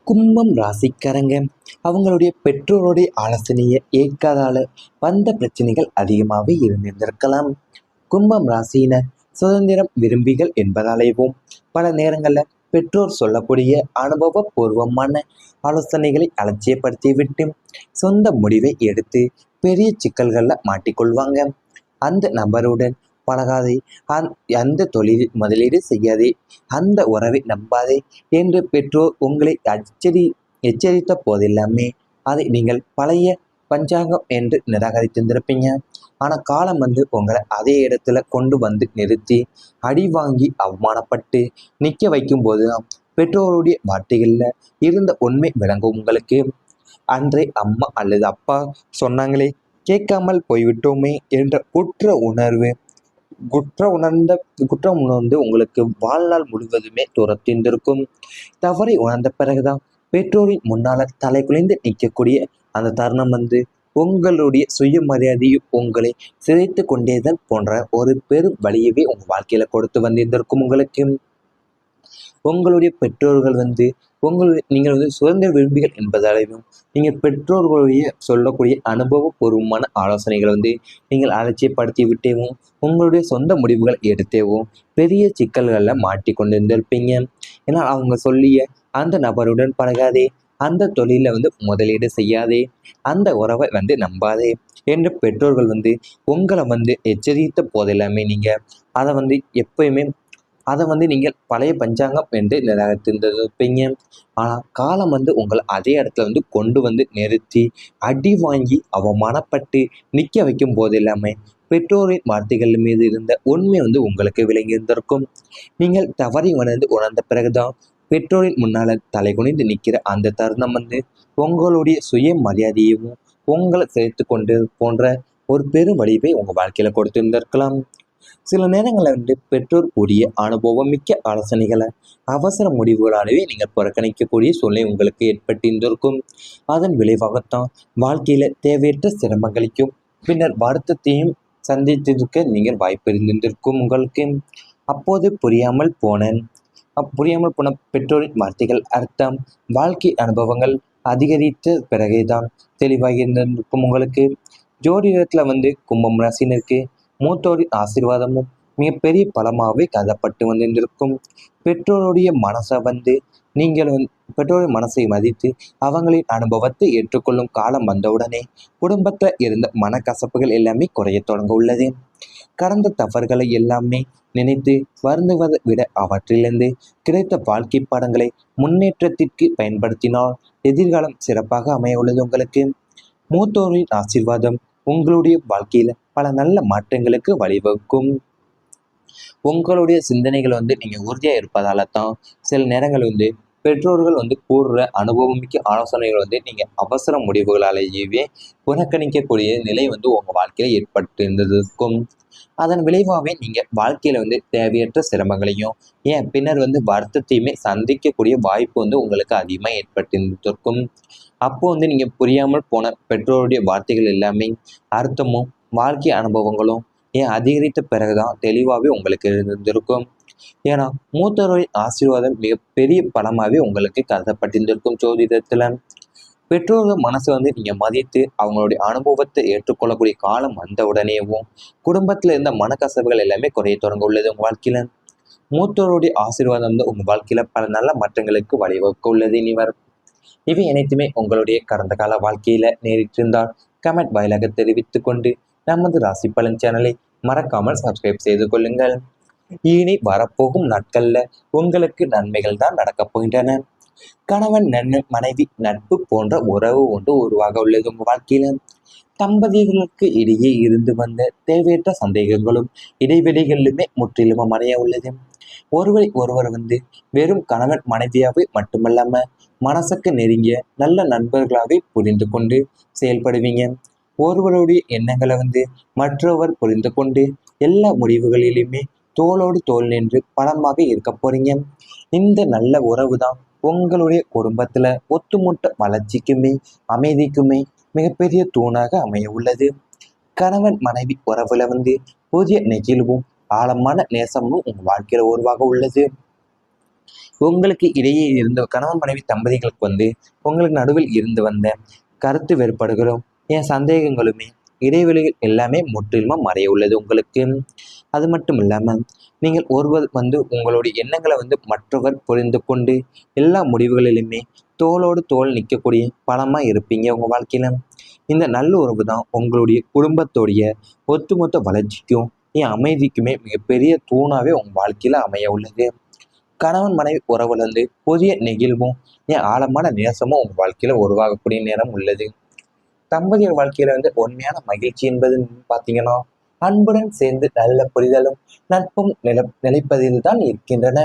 கும்பம் ராசிக்காரங்க அவங்களுடைய பெற்றோருடைய ஆலோசனையை ஏற்காதால வந்த பிரச்சனைகள் அதிகமாகவே இருந்திருந்திருக்கலாம். கும்பம் ராசியினர் சுதந்திரம் விரும்பிகள் என்பதாலேயும் பல நேரங்களில் பெற்றோர் சொல்லக்கூடிய அனுபவபூர்வமான ஆலோசனைகளை அலட்சியப்படுத்தி விட்டு சொந்த முடிவை எடுத்து பெரிய சிக்கல்களில் மாட்டிக்கொள்வாங்க. அந்த நபருடன் பழகாதே, அந்த தொழிலில் முதலீடு செய்யாதே, அந்த உறவை நம்பாதே என்று பெற்றோர் உங்களை எச்சரித்த போதெல்லாமே அதை நீங்கள் பழைய பஞ்சாங்கம் என்று நிராகரித்திருந்திருப்பீங்க. ஆனால் காலம் உங்களை அதே இடத்துல கொண்டு வந்து நிறுத்தி அடி வாங்கி அவமானப்பட்டு நிற்க வைக்கும் போது தான் பெற்றோருடைய வார்த்தைகளில் இருந்த உண்மை விளங்கும் உங்களுக்கு. அன்றே அம்மா அல்லது அப்பா சொன்னாங்களே, கேட்காமல் போய்விட்டோமே என்ற குற்றம் உணர்ந்து உங்களுக்கு வாழ்நாள் முழுவதுமே துரத்திருந்திருக்கும். தவறை உணர்ந்த பிறகுதான் பெற்றோரின் முன்னால தலை குலைந்து நிற்கக்கூடிய அந்த தருணம் உங்களுடைய சுயமரியாதையும் உங்களை சிதைத்து கொண்டேதான் போன்ற ஒரு பெரும் வழியவே உங்கள் வாழ்க்கையில கொடுத்து வந்திருந்திருக்கும் உங்களுக்கு. உங்களுடைய பெற்றோர்கள் நீங்கள் சுதந்திர விரும்பிகள் என்பதாலையும் நீங்கள் பெற்றோர்களுடைய சொல்லக்கூடிய அனுபவபூர்வமான ஆலோசனைகளை நீங்கள் அலட்சியப்படுத்தி விட்டேவும் உங்களுடைய சொந்த முடிவுகளை எடுத்தேவும் பெரிய சிக்கல்களில் மாட்டிக்கொண்டிருந்திருப்பீங்க. ஏன்னா அவங்க சொல்லிய அந்த நபருடன் பழகாதே, அந்த தொழிலில் முதலீடு செய்யாதே, அந்த உறவை நம்பாதே என்று பெற்றோர்கள் உங்களை எச்சரித்த போதெல்லாமே நீங்கள் அதை எப்பயுமே நீங்கள் பழைய பஞ்சாங்கம் என்று நிராகரித்திருந்திருப்பீங்க. ஆனால் காலம் உங்களை அதே இடத்துல கொண்டு நிறுத்தி அடி வாங்கி அவமானப்பட்டு நிற்க வைக்கும் போது எல்லாமே பெற்றோரின் வார்த்தைகள் மீது இருந்த உண்மை உங்களுக்கு விளங்கி இருந்திருக்கும். நீங்கள் தவறி உணர்ந்த பிறகுதான் பெற்றோரின் முன்னால் தலை குனிந்து நிற்கிற அந்த தருணம் உங்களுடைய சுய மரியாதையையும் உங்களை சேர்த்து கொண்டு போன்ற ஒரு பெரும் வடிவை உங்கள் வாழ்க்கையில் கொடுத்திருந்திருக்கலாம். சில நேரங்களில் பெற்றோர் கூடிய அனுபவம் மிக்க ஆலோசனைகளை அவசர முடிவுகளாகவே நீங்கள் புறக்கணிக்கக்கூடிய சூழ்நிலை உங்களுக்கு ஏற்பட்டிருந்திருக்கும். அதன் விளைவாகத்தான் வாழ்க்கையில் தேவையற்ற சிரமங்களையும் பின்னர் வருத்தத்தையும் சந்தித்திருக்க நீங்கள் வாய்ப்பு இருந்திருக்கும் உங்களுக்கு. அப்போது புரியாமல் போன பெற்றோரின் வார்த்தைகள் அர்த்தம் வாழ்க்கை அனுபவங்கள் அதிகரித்த பிறகுதான் தெளிவாகி இருந்திருக்கும் உங்களுக்கு. ஜோதிடத்தில் கும்பம் ராசினருக்கு மூத்தோரின் ஆசீர்வாதமும் மிகப்பெரிய பலமாகவே கருதப்பட்டு வந்திருக்கும். பெற்றோருடைய மனசை நீங்கள் பெற்றோரின் மனசை மதித்து அவங்களின் அனுபவத்தை ஏற்றுக்கொள்ளும் காலம் வந்தவுடனே குடும்பத்தில் இருந்த மனக்கசப்புகள் எல்லாமே குறைய தொடங்க உள்ளது. கடந்த தவறுகளை எல்லாமே நினைத்து வருந்துவதை விட அவற்றிலிருந்து கிடைத்த வாழ்க்கை பாடங்களை முன்னேற்றத்திற்கு பயன்படுத்தினால் எதிர்காலம் சிறப்பாக அமைய உள்ளது உங்களுக்கு. மூத்தோரின் ஆசீர்வாதம் உங்களுடைய வாழ்க்கையில பல நல்ல மாற்றங்களுக்கு வழிவகுக்கும். உங்களுடைய சிந்தனைகள் நீங்க உறுதியா இருப்பதால தான் சில நேரங்கள் பெற்றோர்கள் கூறுற அனுபவமிக்க ஆலோசனைகள் நீங்க அவசர முடிவுகளாலேயே புறக்கணிக்கக்கூடிய நிலை உங்க வாழ்க்கையில ஏற்பட்டு இருந்ததுக்கும். அதன் விளைவாகவே நீங்க வாழ்க்கையில தேவையற்ற சிரமங்களையும் ஏன் பின்னர் வருத்தத்தையுமே சந்திக்கக்கூடிய வாய்ப்பு உங்களுக்கு அதிகமாக ஏற்பட்டிருந்திருக்கும். அப்போ நீங்க புரியாமல் போன பெற்றோருடைய வார்த்தைகள் எல்லாமே அர்த்தமும் வாழ்க்கை அனுபவங்களும் ஏன் அதிகரித்த பிறகுதான் தெளிவாகவே உங்களுக்கு இருந்திருக்கும். ஏன்னா மூத்தோரின் ஆசீர்வாதம் மிகப்பெரிய பலமாகவே உங்களுக்கு கருதப்பட்டிருந்திருக்கும். ஜோதிடத்துல பெற்றோர்கள் மனசை நீங்க மதித்து அவங்களுடைய அனுபவத்தை ஏற்றுக்கொள்ளக்கூடிய காலம் வந்த உடனேவும் குடும்பத்துல இருந்த மனக்கசவுகள் எல்லாமே குறைய தொடங்க உள்ளது உங்க வாழ்க்கையில. மூத்தோருடைய ஆசீர்வாதம் உங்க வாழ்க்கையில பல நல்ல மாற்றங்களுக்கு வழிவகுக்க உள்ளது இனி வரும். இவை அனைத்துமே உங்களுடைய கடந்த கால வாழ்க்கையில நேரிட்டிருந்தால் கமெண்ட் வாயிலாக தெரிவித்துக் கொண்டு நமது ராசி பலன் சேனலை மறக்காமல் சப்ஸ்கிரைப் செய்து கொள்ளுங்கள். இனி வரப்போகும் நாட்கள்ல உங்களுக்கு நன்மைகள் தான் நடக்கப் போகின்றன. கணவன் மனைவி நட்பு போன்ற உறவு ஒன்று உருவாக உள்ளது உங்க வாழ்க்கையில. தம்பதிகளுக்கு இடையே இருந்து வந்த தேவையற்ற சந்தேகங்களும் இடைவெளிகளிலுமே முற்றிலும் அடைய உள்ளது. ஒருவர் வெறும் கணவன் மனைவியாவே மட்டுமல்லாம மனசுக்கு நெருங்கிய நல்ல நண்பர்களாகவே புரிந்து கொண்டு செயல்படுவீங்க. ஒருவருடைய எண்ணங்களை மற்றவர் புரிந்து கொண்டு எல்லா முடிவுகளிலுமே தோளோடு தோல் நின்று பலமாக இருக்க போறீங்க. இந்த நல்ல உறவு தான் உங்களுடைய குடும்பத்துல ஒத்துமொட்ட வளர்ச்சிக்குமே அமைதிக்குமே மிகப்பெரிய தூணாக அமைய உள்ளது. கணவன் மனைவி உறவுல புதிய நெகிழ்வும் ஆழமான நேசமும் உங்க வாழ்க்கையில உருவாக உள்ளது. உங்களுக்கு இடையே இருந்த கணவன் மனைவி தம்பதிகளுக்கு உங்களுக்கு நடுவில் இருந்து வந்த கருத்து வேறுபாடுகளும் சந்தேகங்களுமே இடைவெளிகள் எல்லாமே முற்றிலுமா மறைய உள்ளது உங்களுக்கு. அது மட்டும் இல்லாமல் நீங்கள் ஒருவர் உங்களுடைய எண்ணங்களை மற்றவர் புரிந்து கொண்டு எல்லா முடிவுகளிலுமே தோளோடு தோள் நிற்கக்கூடிய பலமாக இருப்பீங்க உங்கள் வாழ்க்கையில். இந்த நல்ல உறவு தான் உங்களுடைய குடும்பத்தோடைய ஒட்டுமொத்த வளர்ச்சிக்கும் அமைதிக்குமே மிகப்பெரிய தூணாகவே உங்கள் வாழ்க்கையில் அமைய உள்ளது. கணவன் மனைவி உறவுல புதிய நெகிழ்வும் ஆழமான நேசமும் உங்கள் வாழ்க்கையில உருவாகக்கூடிய நேரம் உள்ளது. தம்பதியர் வாழ்க்கையில உண்மையான மகிழ்ச்சி என்பது பார்த்தீங்கன்னா அன்புடன் சேர்ந்து நல்ல புரிதலும் நட்பும் நிலைப்பதில் தான் இருக்கின்றன.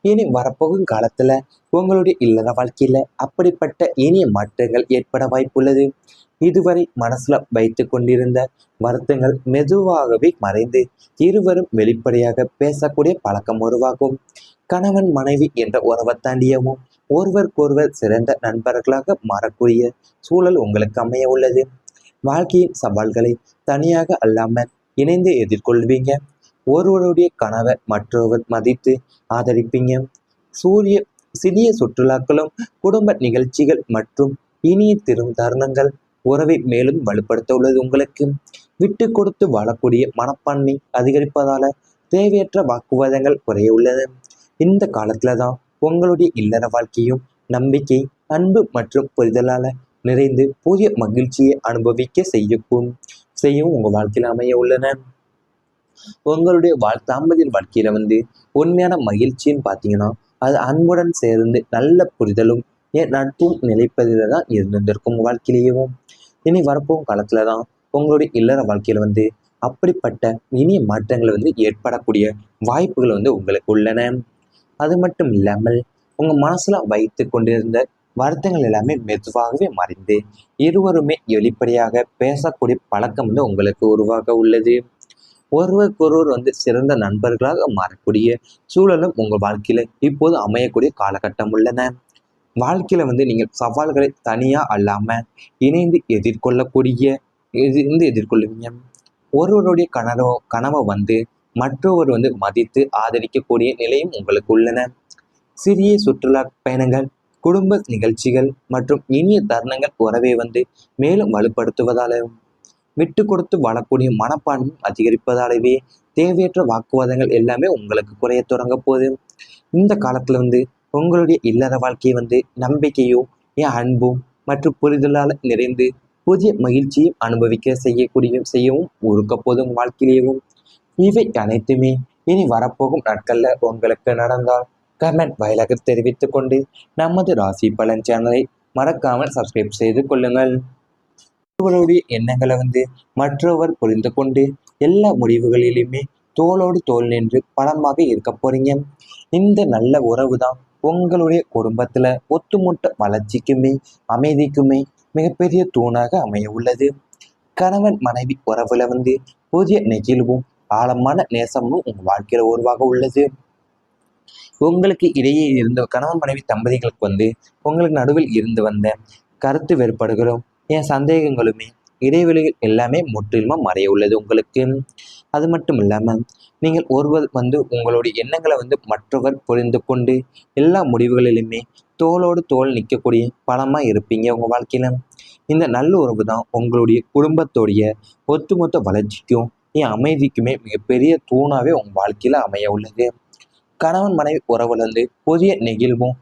இனி வரப்போகும் காலத்துல உங்களுடைய இல்லற வாழ்க்கையில அப்படிப்பட்ட இனிய மாற்றங்கள் ஏற்பட வாய்ப்புள்ளது. இதுவரை மனசுல வைத்து கொண்டிருந்த வருத்தங்கள் மெதுவாகவே மறைந்து இருவரும் வெளிப்படையாக பேசக்கூடிய பழக்கம் உருவாகும். கணவன் மனைவி என்ற உறவை தாண்டியவும் ஒருவருக்கொருவர் சிறந்த நண்பர்களாக மாறக்கூடிய சூழல் உங்களுக்கு அமைய உள்ளது. வாழ்க்கையின் சவால்களை தனியாக அல்லாமல் இணைந்து எதிர்கொள்வீங்க. ஒருவருடைய கனவை மற்றொருவர் மதித்து ஆதரிப்பீங்க. சூரிய சிறிய சுற்றுலாக்களும் குடும்ப நிகழ்ச்சிகள் மற்றும் இனிய தருணங்கள் உறவை மேலும் வலுப்படுத்த உள்ளது உங்களுக்கு. விட்டு கொடுத்து வாழக்கூடிய மனப்பான்மை அதிகரிப்பதால தேவையற்ற வாக்குவாதங்கள் குறைய உள்ளது. இந்த காலத்துல தான் உங்களுடைய இல்லற வாழ்க்கையும் நம்பிக்கை, அன்பு மற்றும் புரிதலால நிறைந்து புதிய மகிழ்ச்சியை அனுபவிக்க செய்யும் உங்க வாழ்க்கையில அமைய உள்ளன. உங்களுடைய தாம்பதிய வாழ்க்கையில உண்மையான மகிழ்ச்சின்னு பார்த்தீங்கன்னா அது அன்புடன் சேர்ந்து நல்ல புரிதலும் நட்பும் நிலைப்பதில தான் இருந்திருக்கும் வாழ்க்கையிலேயும். இனி வரப்போகும் காலத்துல தான் உங்களுடைய இல்லற வாழ்க்கையில அப்படிப்பட்ட இனிய மாற்றங்கள் ஏற்படக்கூடிய வாய்ப்புகள் உங்களுக்கு உள்ளன. அது மட்டும் இல்லாமல் உங்க மனசுல வைத்து கொண்டிருந்த வருத்தங்கள் எல்லாமே மெதுவாகவே மறைந்து இருவருமே வெளிப்படையாக பேசக்கூடிய பழக்கம் உங்களுக்கு உருவாக உள்ளது. ஒருவருக்கொருவர் சிறந்த நண்பர்களாக மாறக்கூடிய சூழலும் உங்கள் வாழ்க்கையில இப்போது அமையக்கூடிய காலகட்டம் உள்ளன. வாழ்க்கையில நீங்கள் சவால்களை தனியா அல்லாம இணைந்து எதிர்கொள்ளுவீங்க. ஒருவருடைய கனவை மற்றவர் மதித்து ஆதரிக்கக்கூடிய நிலையும் உங்களுக்கு உள்ளன. சிறிய சுற்றுலா பயணங்கள், குடும்ப நிகழ்ச்சிகள் மற்றும் இனிய தருணங்கள் உறவை மேலும் வலுப்படுத்துவதாலும் விட்டு கொடுத்து வாழக்கூடிய மனப்பான்மை அதிகரிப்பதாலவே தேவையற்ற வாக்குவாதங்கள் எல்லாமே உங்களுக்கு குறைய தொடங்க போகுது. இந்த காலத்துல உங்களுடைய இல்லற வாழ்க்கையை நம்பிக்கையும் அன்பும் மற்றும் புரிதலால் நிறைந்து புதிய மகிழ்ச்சியும் அனுபவிக்க செய்யவும் இருக்க போதும் வாழ்க்கையிலேயும். இவை அனைத்துமே இனி வரப்போகும் நாட்கள்ல உங்களுக்கு நடந்தால் கமெண்ட் வாயிலாக தெரிவித்துக் கொண்டு நமது ராசி பலன் சேனலை மறக்காமல் சப்ஸ்கிரைப் செய்து கொள்ளுங்கள். ஒருவருடைய எண்ணங்களை மற்றவர் புரிந்து கொண்டு எல்லா முடிவுகளிலுமே தோளோடு தோல் நின்று பலமாக இருக்க போறீங்க. இந்த நல்ல உறவு தான் உங்களுடைய குடும்பத்துல ஒட்டுமொத்த வளர்ச்சிக்குமே அமைதிக்குமே மிகப்பெரிய தூணாக அமைய உள்ளது. கணவன் மனைவி உறவுல புதிய நெகிழ்வும் ஆழமான நேசமும் உங்க வாழ்க்கையில உருவாக உள்ளது. உங்களுக்கு இடையே இருந்த கணவன் மனைவி தம்பதிகளுக்கு உங்களுக்கு நடுவில் இருந்து வந்த கருத்து வேறுபாடுகளும் சந்தேகங்களுமே இடைவெளிகள் எல்லாமே முற்றிலுமா மறைய உள்ளது உங்களுக்கு. அது மட்டும் இல்லாமல் நீங்கள் ஒருவர் உங்களுடைய எண்ணங்களை மற்றவர் புரிந்து கொண்டு எல்லா முடிவுகளிலுமே தோளோடு தோள் நிற்கக்கூடிய பலமாக இருப்பீங்க உங்கள் வாழ்க்கையில. இந்த நல்ல உறவு தான் உங்களுடைய குடும்பத்தோடைய ஒட்டுமொத்த வளர்ச்சிக்கும் அமைதிக்குமே மிகப்பெரிய தூணாகவே உங்கள் வாழ்க்கையில் அமைய உள்ளது. கணவன் மனைவி உறவுல புதிய நெகிழ்வும்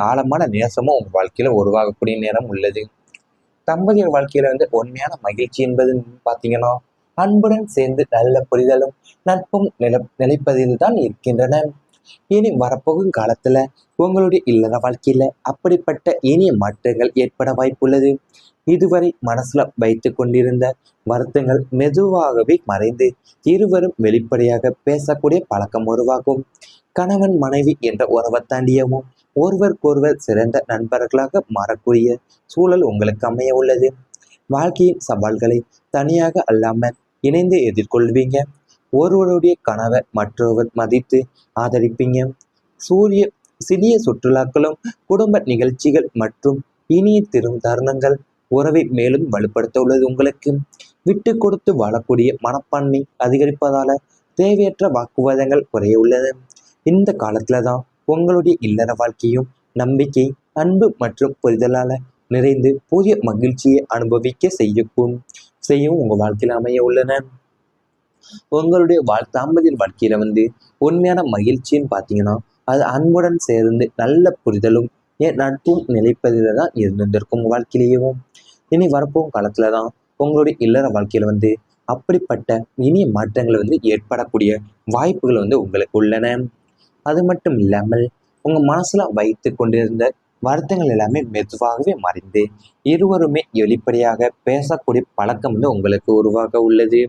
ஆழமான நேசமும் உங்கள் வாழ்க்கையில் உருவாகக்கூடிய நேரம் உள்ளது. தம்பதியர் வாழ்க்கையில உண்மையான மகிழ்ச்சி என்பது பார்த்தீங்கன்னா அன்புடன் சேர்ந்து நல்ல புரிதலும் நட்பும் நிலைப்பதில் தான் இருக்கின்றன. இனி வரப்போகும் காலத்துல உங்களுடைய இல்லற வாழ்க்கையில அப்படிப்பட்ட இனிய மாற்றங்கள் ஏற்பட வாய்ப்புள்ளது. இதுவரை மனசுல வைத்து கொண்டிருந்த வருத்தங்கள் மெதுவாகவே மறைந்து இருவரும் வெளிப்படையாக பேசக்கூடிய பழக்கம் உருவாகும். கணவன் மனைவி என்ற உறவை தாண்டியவும் ஒருவருக்கொருவர் சிறந்த நண்பர்களாக மாறக்கூடிய சூழல் உங்களுக்கு அமைய உள்ளது. வாழ்க்கையின் சவால்களை தனியாக அல்லாமல் இணைந்து எதிர்கொள்வீங்க. ஒருவருடைய கனவை மற்றொருவர் மதித்து ஆதரிப்பீங்க. சிறிய சுற்றுலாக்களும் குடும்ப நிகழ்ச்சிகள் மற்றும் இனிய தருணங்கள் உறவை மேலும் வலுப்படுத்த உள்ளது உங்களுக்கு. விட்டு கொடுத்து வாழக்கூடிய மனப்பான்மை அதிகரிப்பதால தேவையற்ற வாக்குவாதங்கள் குறைய உள்ளது. இந்த காலத்துல தான் உங்களுடைய இல்லற வாழ்க்கையும் நம்பிக்கை, அன்பு மற்றும் புரிதலால நிறைந்து புதிய மகிழ்ச்சியை அனுபவிக்க செய்யும் உங்க வாழ்க்கையில அமைய உள்ளன. உங்களுடைய தாம்பதிய வாழ்க்கையில உண்மையான மகிழ்ச்சின்னு பார்த்தீங்கன்னா அது அன்புடன் சேர்ந்து நல்ல புரிதலும் நட்பும் நிலைப்பதில தான் இருந்திருக்கும் உங்க வாழ்க்கையிலேயும். இனி வரப்போகும் காலத்துல தான் உங்களுடைய இல்லற வாழ்க்கையில அப்படிப்பட்ட இனிய மாற்றங்கள் ஏற்படக்கூடிய வாய்ப்புகள் உங்களுக்கு உள்ளன. அது மட்டும் இல்லாமல் உங்க மனசுல வைத்து கொண்டிருந்த வருத்தங்கள் எல்லாமே மெதுவாகவே மறைந்து இருவருமே வெளிப்படையாக பேசக்கூடிய பழக்கம் உங்களுக்கு உருவாக உள்ளது.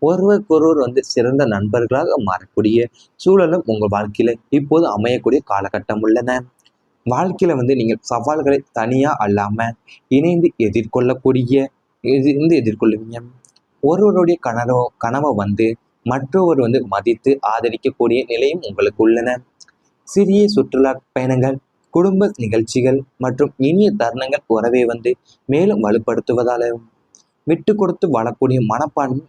ஒருவருக்கொருவர் சிறந்த நண்பர்களாக மாறக்கூடிய சூழலும் உங்கள் வாழ்க்கையில இப்போது அமையக்கூடிய காலகட்டம் உள்ளன. வாழ்க்கையில நீங்கள் சவால்களை தனியா அல்லாம இணைந்து எதிர்கொள்ளுவீங்க. ஒருவருடைய கனவை மற்றொரு மதித்து ஆதரிக்கக்கூடிய நிலையும் உங்களுக்கு உள்ளன. சிறிய சுற்றுலா பயணங்கள், குடும்ப நிகழ்ச்சிகள் மற்றும் இனிய தருணங்கள் உறவை மேலும் வலுப்படுத்துவதாலும் விட்டு கொடுத்து வாழக்கூடிய மனப்பான்மை